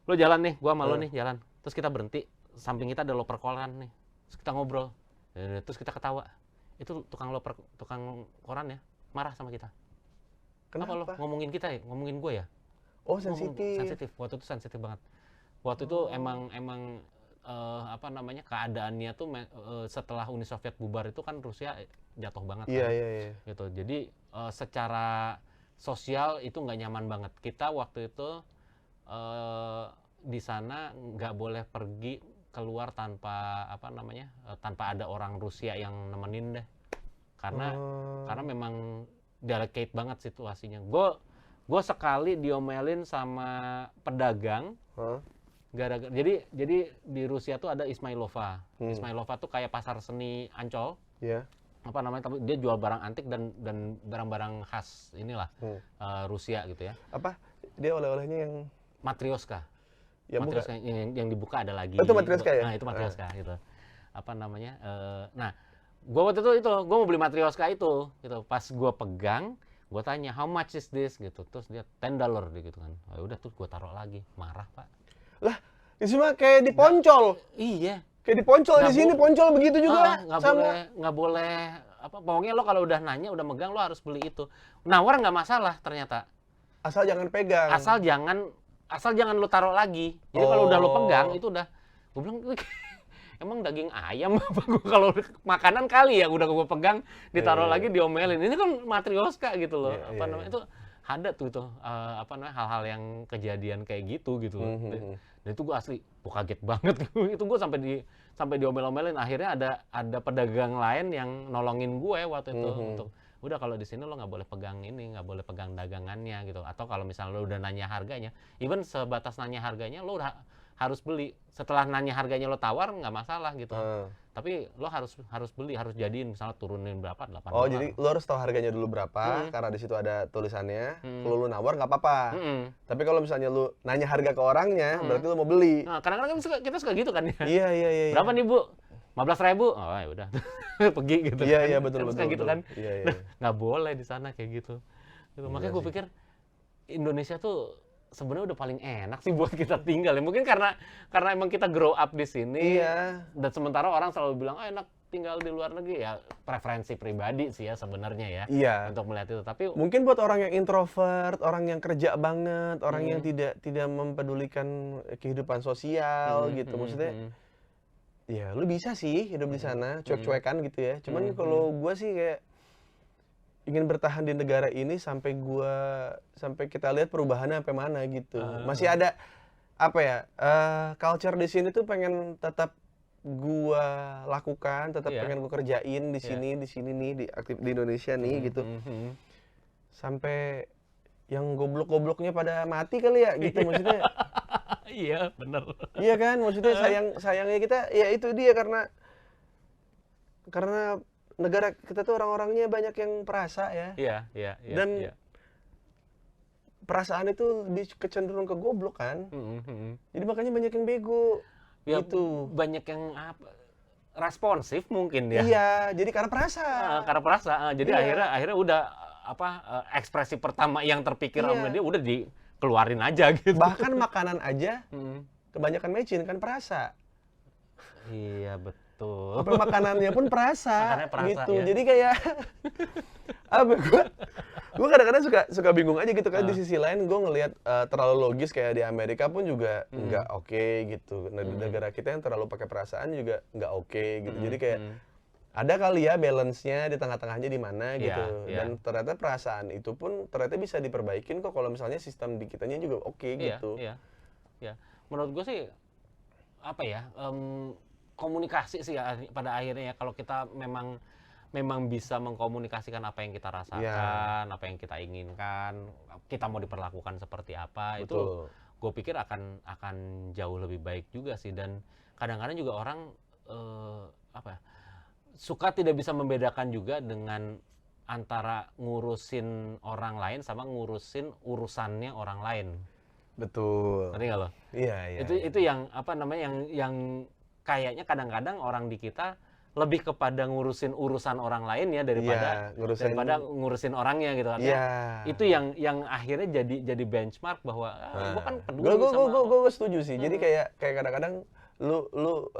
lo jalan nih, gua sama lo nih jalan, terus kita berhenti, samping kita ada loper koran nih, terus kita ngobrol, terus kita ketawa, itu tukang koran ya, marah sama kita. Kenapa lo ngomongin kita ya, ngomongin gue ya? Oh sensitif. Sensitif, waktu itu sensitif banget. Waktu itu emang apa namanya, keadaannya tuh setelah Uni Soviet bubar itu kan Rusia jatuh banget kan. Iya. Gitu. Jadi secara sosial itu nggak nyaman banget. Kita waktu itu di sana nggak boleh pergi keluar tanpa tanpa ada orang Rusia yang nemenin deh, karena memang delicate banget situasinya. Gue Gue sekali diomelin sama pedagang. Gara-gara jadi di Rusia tuh ada Ismailova. Ismailova tuh kayak pasar seni Ancol. Iya. Apa namanya? Tapi dia jual barang antik dan barang-barang khas inilah Rusia gitu ya. Apa? Dia oleh-olehnya yang Matryoshka. ya Matryoshka yang dibuka ada lagi. Oh, itu Matryoshka ya? Nah, itu Matryoshka gitu. Apa namanya? Nah, gue waktu itu gue mau beli Matryoshka itu gitu. Pas gue pegang, gue tanya how much is this gitu. Terus dia $10 gitu kan. Oh, udah tuh gue taruh lagi. Marah, Pak. Lah, itu mah kayak di Poncol. Iya. Kayak di Poncol di sini Poncol begitu juga. Nggak boleh apa pokoknya lo kalau udah nanya udah megang lo harus beli itu. Nawar nggak masalah ternyata. Asal jangan pegang. Asal jangan lo taruh lagi. Jadi kalau udah lo pegang itu udah gue bilang emang daging ayam apa gue kalau makanan kali ya udah gue pegang ditaruh lagi diomelin. Ini kan Matryoshka gitu loh. Apa namanya itu ada tuh apa namanya hal-hal yang kejadian kayak gitu loh. Dan itu gue asli, gue kaget banget. Itu gue sampai diomel-omelin. Akhirnya ada pedagang lain yang nolongin gue waktu itu untuk udah kalau di sini lo nggak boleh pegang ini, nggak boleh pegang dagangannya gitu. Atau kalau misalnya lo udah nanya harganya, even sebatas nanya harganya lo udah harus beli. Setelah nanya harganya lo tawar nggak masalah gitu. Tapi lo harus beli, harus jadiin misalnya turunin berapa, $8. Oh, jadi lo harus tahu harganya dulu berapa karena di situ ada tulisannya. Kalau lo nawar nggak apa-apa. Tapi kalau misalnya lo nanya harga ke orangnya, berarti lo mau beli. Nah, kadang-kadang kita suka gitu kan ya. Iya. Berapa nih, Bu? 15.000. Oh, ya udah. Pergi gitu. Iya, betul. Kayak gitu kan. Iya. Nggak boleh di sana kayak gitu. Makanya gue pikir Indonesia tuh sebenarnya udah paling enak sih buat kita tinggal ya. Mungkin karena emang kita grow up di sini. Iya. Dan sementara orang selalu bilang, enak tinggal di luar negeri. Ya preferensi pribadi sih ya sebenarnya ya. Iya. Untuk melihat itu. Tapi mungkin buat orang yang introvert, orang yang kerja banget, orang yang tidak mempedulikan kehidupan sosial gitu. Maksudnya, ya lu bisa sih hidup di sana, cuek-cuekan gitu ya. Cuman kalau gue sih kayak ingin bertahan di negara ini sampai kita lihat perubahannya sampai mana gitu. Masih ada apa ya? Culture di sini tuh pengen tetap gua lakukan, tetap pengen gua kerjain di sini nih di Indonesia nih gitu. Sampai yang goblok-gobloknya pada mati kali ya gitu maksudnya. Iya, benar. Iya kan? Maksudnya sayangnya kita ya itu dia karena negara kita tuh orang-orangnya banyak yang perasa ya. Iya. Dan perasaan itu lebih kecenderung ke goblok kan. Jadi makanya banyak yang bego. Ya, gitu. Banyak yang responsif mungkin ya. Iya, jadi karena perasa. Jadi akhirnya udah ekspresi pertama yang terpikir sama dia udah dikeluarin aja gitu. Bahkan makanan aja kebanyakan mecin kan perasa. Iya, betul. Sampai makanannya pun perasa gitu. Ya. Jadi kayak gue kadang-kadang suka bingung aja gitu kan. Di sisi lain gue ngelihat terlalu logis kayak di Amerika pun juga nggak oke gitu. Nah, di negara kita yang terlalu pakai perasaan juga nggak oke gitu. Jadi kayak ada kali ya balance-nya di tengah-tengahnya di mana gitu. Dan ternyata perasaan itu pun ternyata bisa diperbaikin kok kalau misalnya sistem di kitanya juga oke gitu. Iya. Menurut gue sih apa ya? Komunikasi sih ya, pada akhirnya ya kalau kita memang bisa mengkomunikasikan apa yang kita rasakan, apa yang kita inginkan, kita mau diperlakukan seperti apa. Betul. Itu gue pikir akan jauh lebih baik juga sih. Dan kadang-kadang juga orang suka tidak bisa membedakan juga dengan antara ngurusin orang lain sama ngurusin urusannya orang lain. Betul. Ngerti nggak lo? Iya. Itu yang yang kayaknya kadang-kadang orang di kita lebih kepada ngurusin urusan orang lain ya daripada ngurusin orangnya gitu kan. Itu yang akhirnya jadi benchmark bahwa gue kan peduli sama. Gue setuju sih. Jadi kayak kadang-kadang lu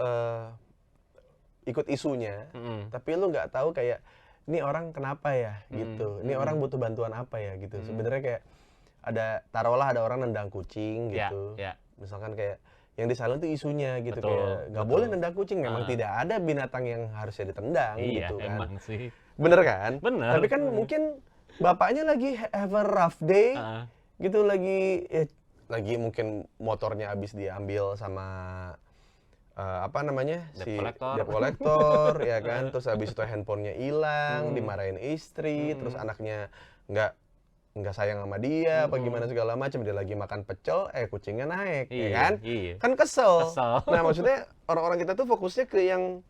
ikut isunya, tapi lu nggak tahu kayak ini orang kenapa ya gitu. Ini orang butuh bantuan apa ya gitu. Sebenarnya kayak taruhlah ada orang nendang kucing gitu. Misalkan kayak yang disalin tuh isunya gitu. Kayak nggak boleh nendang kucing, memang tidak ada binatang yang harusnya ditendang gitu kan. Emang sih. Bener kan? Bener. Tapi kan mungkin bapaknya lagi have a rough day gitu, lagi mungkin motornya habis diambil sama debt collector ya kan. Terus habis itu handphonenya hilang, dimarahin istri, terus anaknya nggak nggak sayang sama dia, apa gimana segala macam, dia lagi makan pecel, kucingnya naik, ya Iya, kan? iya. Kan kesel. Kesel. Nah, maksudnya orang-orang kita tuh fokusnya ke yang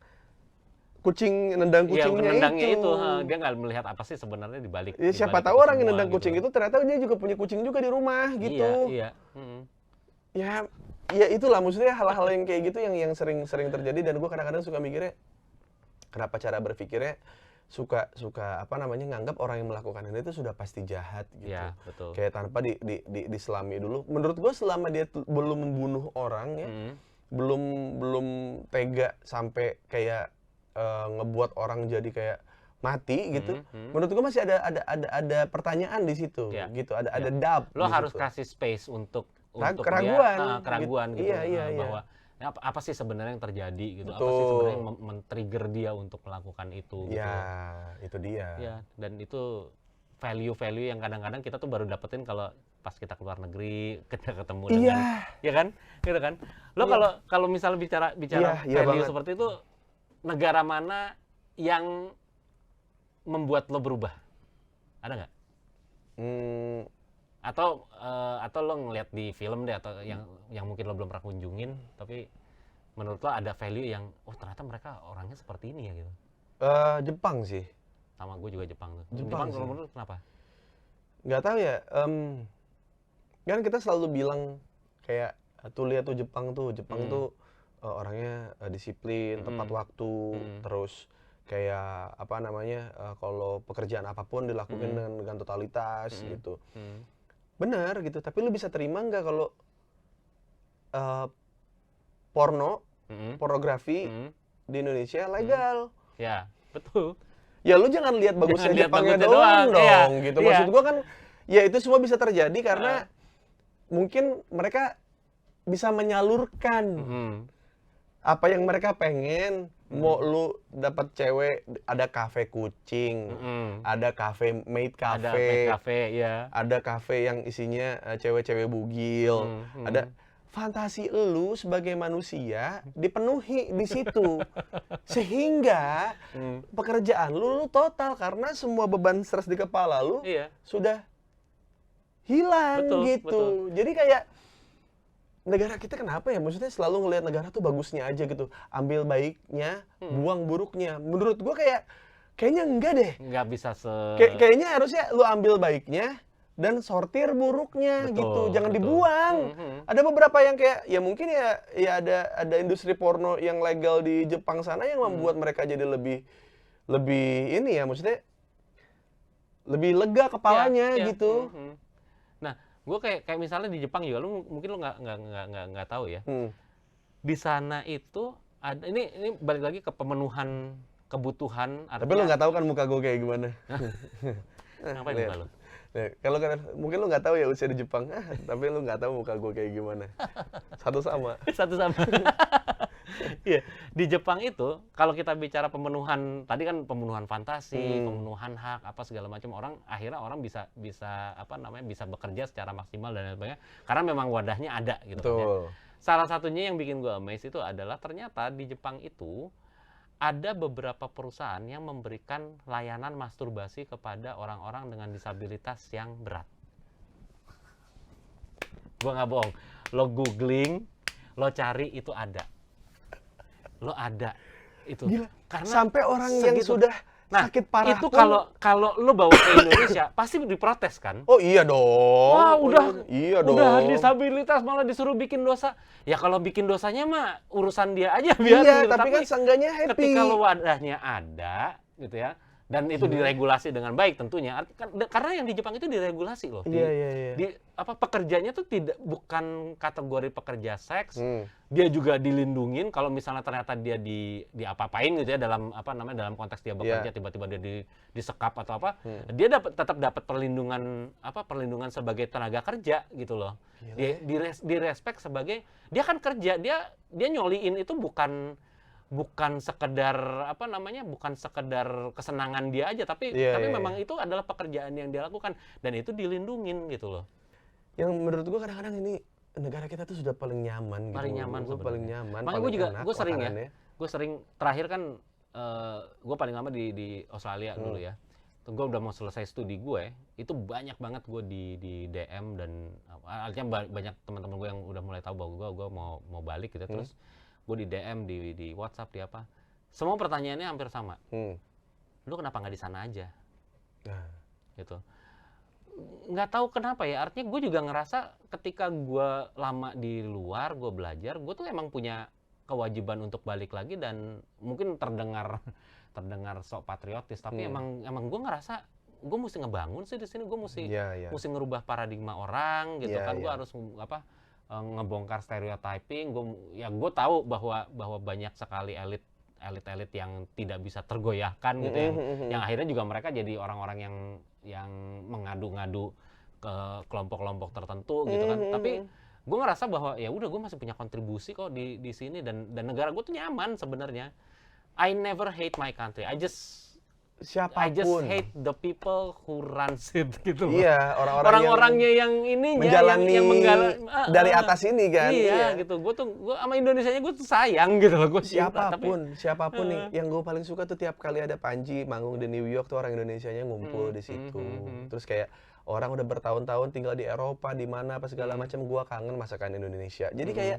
nendang Iya, kucingnya nendangnya itu. dia nggak melihat apa sih sebenarnya di balik Ya, siapa tahu orang yang nendang kucing itu ternyata dia juga punya kucing juga di rumah gitu. Iya, iya. Ya itulah maksudnya hal-hal yang kayak gitu yang sering terjadi, dan gue kadang-kadang suka mikirnya kenapa cara berpikirnya suka apa namanya nganggap orang yang melakukan ini itu sudah pasti jahat gitu. Iya, betul. Kayak tanpa diselami dulu. Menurut gue selama dia belum membunuh orang ya, belum tega sampai kayak ngebuat orang jadi kayak mati gitu. Menurut gue masih ada pertanyaan di situ gitu. Ada doubt. Lo harus kasih space untuk keraguan gitu. Iya. Bahwa apa sih sebenarnya yang terjadi gitu. Betul. Apa sih sebenarnya yang men-trigger dia untuk melakukan itu gitu. Ya, itu dia. Ya, dan itu value-value yang kadang-kadang kita tuh baru dapetin kalau pas kita keluar negeri, kita ketemu dengan ya kan? Gitu kan? Lo kalau misalnya bicara value seperti itu, negara mana yang membuat lo berubah? Ada nggak? Atau lo ngeliat di film deh, atau yang mungkin lo belum pernah kunjungin, tapi menurut lo ada value yang ternyata mereka orangnya seperti ini ya gitu. Jepang sih. Sama gue juga Jepang tuh. Jepang kalau menurut kenapa? Nggak tahu ya. Kan kita selalu bilang kayak tuh lihat tuh Jepang tuh orangnya disiplin, tepat waktu, terus kayak apa namanya kalau pekerjaan apapun dilakukan dengan totalitas gitu. Benar gitu, tapi lu bisa terima nggak kalau pornografi di Indonesia legal? Ya, betul. Ya lu jangan lihat bagusnya Jepangnya doang dong gitu. Maksud gua kan ya itu semua bisa terjadi karena mungkin mereka bisa menyalurkan apa yang mereka pengen. Mau lu dapat cewek, ada kafe kucing, ada kafe maid cafe, ada kafe yang isinya cewek-cewek bugil, ada fantasi lu sebagai manusia dipenuhi di situ, sehingga pekerjaan lu total karena semua beban stres di kepala lu sudah hilang gitu. Jadi kayak negara kita kenapa ya? Maksudnya selalu ngelihat negara tuh bagusnya aja gitu. Ambil baiknya, buang buruknya. Menurut gua kayaknya enggak deh. Nggak bisa kayaknya harusnya lu ambil baiknya dan sortir buruknya gitu. Jangan dibuang. Ada beberapa yang kayak ya mungkin ya ada industri porno yang legal di Jepang sana yang membuat mereka jadi lebih ini ya, maksudnya lebih lega kepalanya gitu. Gue kayak misalnya di Jepang juga, mungkin lu nggak tahu ya. Di sana itu ada ini balik lagi ke pemenuhan kebutuhan. Tapi lu nggak tahu kan muka gue kayak gimana? Ngapain muka lu? Kalau mungkin lu nggak tahu ya usia di Jepang, tapi lu nggak tahu muka gue kayak gimana. Satu sama. Iya, di Jepang itu kalau kita bicara pemenuhan, tadi kan pemenuhan fantasi, pemenuhan hak apa segala macam, akhirnya orang bisa apa namanya bisa bekerja secara maksimal dan lain sebagainya karena memang wadahnya ada gitu kan ya. Salah satunya yang bikin gue amazed itu adalah ternyata di Jepang itu ada beberapa perusahaan yang memberikan layanan masturbasi kepada orang-orang dengan disabilitas yang berat. Gue nggak bohong, lo googling, lo cari itu ada. Lo ada itu. Gila. Karena sampai orang yang sudah sakit parah itu kalau lo bawa ke Indonesia pasti diprotes kan? Oh iya dong. Wah, iya dong. Udah disabilitas malah disuruh bikin dosa. Ya kalau bikin dosanya mah urusan dia aja biar. Iya, tapi kan seenggaknya happy. Ketika lo wadahnya ada gitu ya. Dan itu diregulasi dengan baik tentunya. Karena yang di Jepang itu diregulasi loh. Iya. Pekerjanya tuh bukan kategori pekerja seks. Dia juga dilindungin kalau misalnya ternyata dia diapa-apain gitu ya dalam dalam konteks dia bekerja tiba-tiba dia disekap atau apa. Dia tetap dapat perlindungan sebagai tenaga kerja gitu loh. Direspek sebagai dia kan kerja, dia nyoliin itu bukan sekedar bukan sekedar kesenangan dia aja, tapi memang itu adalah pekerjaan yang dia lakukan dan itu dilindungin gitu loh. Yang menurut gua kadang-kadang ini negara kita tuh sudah paling nyaman gitu. Paling nyaman. Makanya gue sering terakhir kan gue paling lama di Australia dulu ya. gue udah mau selesai studi gue, itu banyak banget gue di DM dan artinya banyak teman-teman gue yang udah mulai tahu bahwa gue mau balik gitu. Terus gue di DM di WhatsApp di apa, semua pertanyaannya hampir sama. Lu kenapa nggak di sana aja? Gitu. Nggak tahu kenapa ya, artinya gue juga ngerasa ketika gue lama di luar, gue belajar, gue tuh emang punya kewajiban untuk balik lagi. Dan mungkin terdengar sok patriotis, tapi emang gue ngerasa gue mesti ngebangun sih di sini, gue mesti ngerubah paradigma orang gitu kan. Gue harus ngebongkar stereotyping. Gue tahu bahwa banyak sekali elit yang tidak bisa tergoyahkan gitu, yang akhirnya juga mereka jadi orang-orang yang mengadu-ngadu ke kelompok-kelompok tertentu gitu kan. Tapi gue ngerasa bahwa ya udah, gue masih punya kontribusi kok di sini, dan negara gue tuh nyaman sebenarnya. I never hate my country. I just hate the people who runs it gitu loh. Iya, orang-orangnya yang ininya menjalani yang dari atas ini kan. Iya, gitu. Gue sama Indonesianya gue tuh sayang gitu loh. Gue siapapun nih, yang gue paling suka tuh tiap kali ada Panji manggung di New York tuh orang Indonesianya ngumpul di situ. Terus kayak orang udah bertahun-tahun tinggal di Eropa, di mana apa segala macam, gue kangen masakan Indonesia. Jadi kayak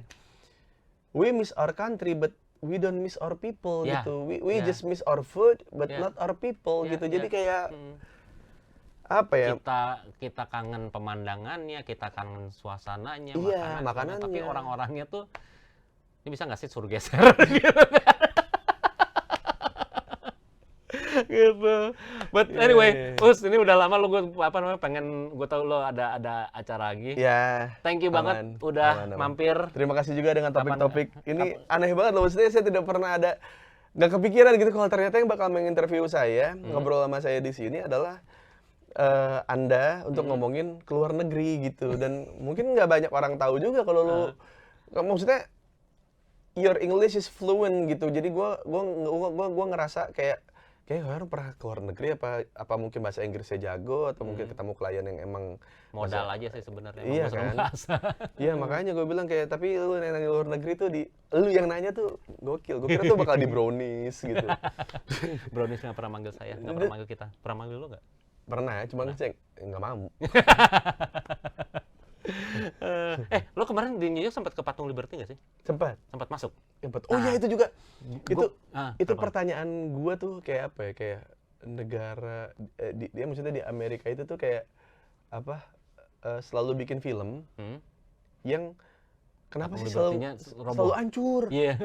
we miss our country but we don't miss our people gitu. We just miss our food but not our people gitu. Jadi kayak apa ya? Kita kangen pemandangannya, kita kangen suasananya, makanannya. Tapi orang-orangnya tuh, ini bisa nggak sih suruh geser gitu. Gitu. But anyway, ini udah lama lo pengen gue tahu lo ada acara lagi. Thank you banget udah mampir. Terima kasih juga dengan topik-topik ini aneh banget loh, maksudnya saya tidak pernah nggak kepikiran gitu kalau ternyata yang bakal menginterview saya, ngobrol sama saya di sini adalah Anda untuk ngomongin ke luar negeri gitu. Dan mungkin nggak banyak orang tahu juga kalau lo maksudnya your English is fluent gitu. Jadi gue ngerasa kayak orang pernah ke luar negeri, apa mungkin bahasa Inggrisnya jago, atau mungkin ketemu klien yang emang modal aja sih sebenarnya. Iya kan? Iya, makanya gue bilang kayak, tapi lu nanya luar negeri tuh lu yang nanya tuh gokil. Gue kira tuh bakal di brownies gitu. Brownies nggak pernah manggil saya, nggak pernah manggil kita. Pernah manggil lu nggak? Pernah, cuma cek nggak mau. Lo kemarin di New York sempat ke Patung Liberty nggak sih? Sempat masuk. Oh iya, itu juga. Itu pertanyaan gua tuh kayak apa ya? Kayak negara dia maksudnya di Amerika itu tuh kayak apa? Selalu bikin film yang kenapa sih selalu hancur? Iya.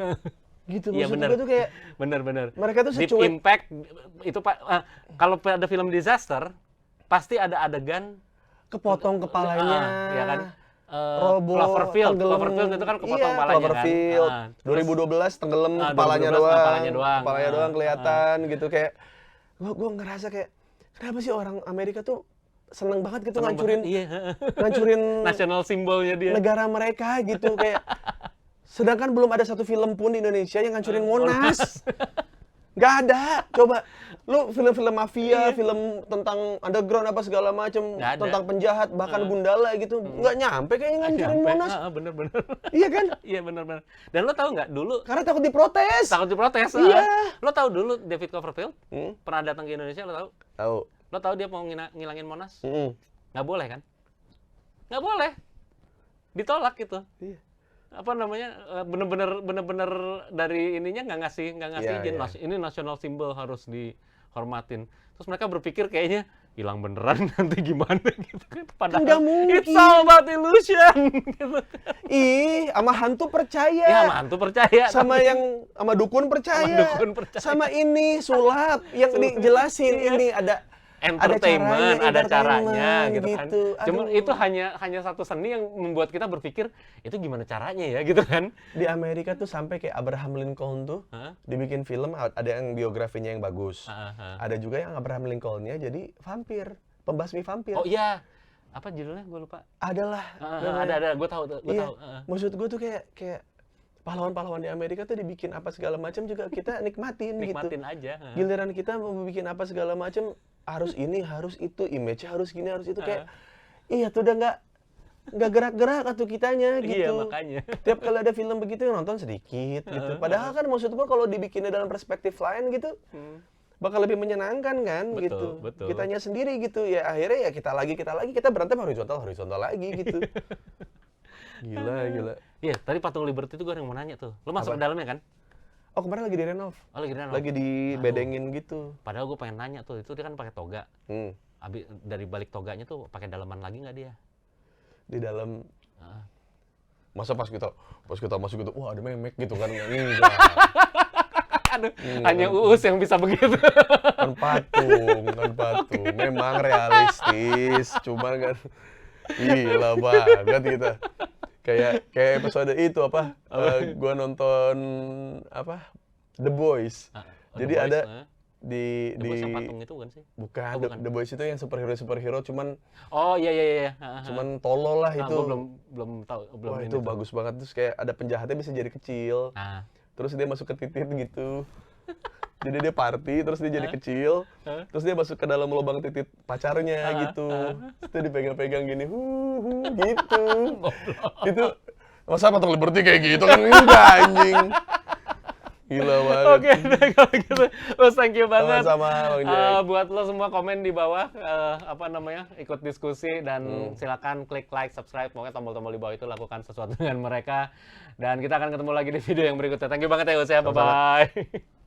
Gitu maksud gua tuh kayak bener. Mereka tuh Deep Impact itu kalau ada film disaster pasti ada adegan kepotong kepalanya, ya kan? Robo, Cloverfield itu kan kepotong kepalanya Cloverfield, kan? 2012 tenggelam kepalanya doang kelihatan gitu. Kayak gue ngerasa kayak kenapa sih orang Amerika tuh seneng banget gitu ngancurin national simbolnya dia, negara mereka gitu. Kayak sedangkan belum ada satu film pun di Indonesia yang ngancurin Monas. Nggak ada. Coba lu film-film mafia, film tentang underground apa segala macem, tentang penjahat, bahkan Gundala gitu, nggak nyampe kayaknya ngancurin Monas. Bener. Iya kan? Iya bener. Dan lo tahu nggak dulu? Karena takut diprotes. Iya. Lo tahu dulu David Copperfield pernah datang ke Indonesia, lo tahu? Tahu. Lo tahu dia mau ngilangin Monas? Nggak boleh kan? Nggak boleh. Ditolak gitu. Iya. Apa namanya, bener-bener dari ininya nggak ngasih izin. Ini national symbol harus dihormatin. Terus mereka berpikir kayaknya hilang beneran nanti gimana gitu kan. Padahal nggak mungkin. It's all about illusion gitu. Sama hantu percaya. Ya, sama hantu percaya. Sama dukun percaya. Sama ini sulap yang dijelasin ini ada entertainment, ada caranya gitu kan. Cuma itu hanya satu seni yang membuat kita berpikir itu gimana caranya ya gitu kan. Di Amerika tuh sampai kayak Abraham Lincoln tuh dibikin film, ada yang biografinya yang bagus. Ada juga yang Abraham Lincoln-nya jadi vampir, pembasmi vampir. Oh iya. Apa judulnya? Gue lupa. Adalah. Ada. Gue tahu. Maksud gue tuh kayak pahlawan-pahlawan di Amerika tuh dibikin apa segala macam juga kita nikmatin gitu. Nikmatin aja. Giliran kita mau bikin apa segala macam, harus ini, harus itu, image harus gini, harus itu, kayak iya tuh udah nggak gerak-gerak atau kitanya gitu. Iya, makanya. Tiap kali ada film begitu nonton sedikit gitu. Padahal kan maksud gua kalau dibikinnya dalam perspektif lain gitu, bakal lebih menyenangkan kan Betul, gitu. betul. Kitanya sendiri gitu. Ya akhirnya ya kita berantem horizontal lagi gitu. Gila. Iya, tadi patung Liberty itu gue yang mau nanya tuh. Lu masuk ke dalamnya kan? Oh, kemarin lagi direnov. Oh, lagi renov. Lagi dibedengin gitu. Padahal gue pengen nanya tuh, itu dia kan pakai toga. Dari balik toganya tuh pakai daleman lagi nggak dia? Di dalam. Heeh. Masa pas kita masuk gitu, wah ada memek gitu kan? Enggak. Aduh, hanya Uus yang bisa begitu. Kan patung. Memang realistis, cuman kan gila banget gitu. Kayak episode itu apa? Gua nonton apa? The Boys. Jadi The Boys, ada di The Boys yang patung itu kan sih? bukan, Oh, bukan. The Boys itu yang superhero cuman Oh iya. cuman tolol lah itu. Gue belum tahu, belum Wah, ini itu tuh. bagus banget, terus kayak ada penjahatnya bisa jadi kecil. Nah, Terus dia masuk ke titit gitu. Jadi dia party, terus dia jadi kecil, terus dia masuk ke dalam lubang titit pacarnya gitu. Terus dia dipegang-pegang gini, gitu. Itu masa patung Liberty kayak gitu kan? Enggak anjing. Gila banget. Oke, kalau gitu. Us, thank you banget. Sama-sama, Bang Jack. Buat lo semua komen di bawah, ikut diskusi dan silakan klik like, subscribe, pokoknya tombol-tombol di bawah itu lakukan sesuatu dengan mereka. Dan kita akan ketemu lagi di video yang berikutnya. Thank you banget ya Us ya, bye-bye.